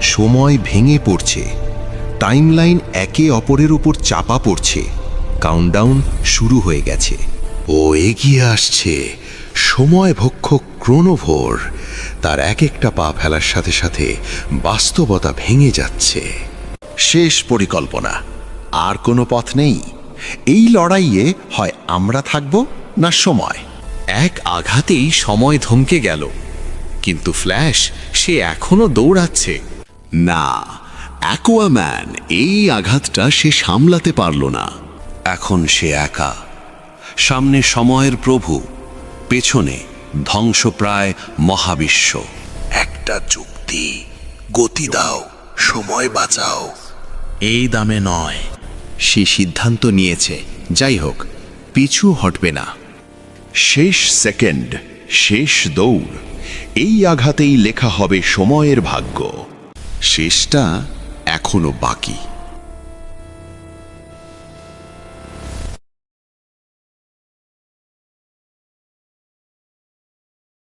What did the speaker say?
সময় ভেঙে পড়ছে, টাইমলাইন একে অপরের উপর চাপা পড়ছে, কাউন্টডাউন শুরু হয়ে গেছে। ও এগিয়ে আসছে, সময় ভক্ষক ক্রোনোভোর। তার এক একটা পা ফেলার সাথে সাথে বাস্তবতা ভেঙে যাচ্ছে। শেষ পরিকল্পনা, আর কোনো পথ নেই। এই লড়াইয়ে হয় আমরা থাকব না সময়। এক আঘাতেই সময় থমকে গেল, কিন্তু ফ্ল্যাশ সে এখনো দৌড়াচ্ছে। না, অ্যাকোয়াম্যান এই আঘাতটা সে সামলাতে পারল না। এখন সে একা। সামনে সময়ের প্রভু, পেছনে ধ্বংসপ্রায় মহাবিশ্ব। একটা চুক্তি, গতি দাও, সময় বাঁচাও। এই দামে নয়। সে সিদ্ধান্ত নিয়েছে, যাই হোক পিছু হটবে না। শেষ সেকেন্ড, শেষ দৌড়। এই আঘাতেই লেখা হবে সময়ের ভাগ্য। শেষটা এখনো বাকি।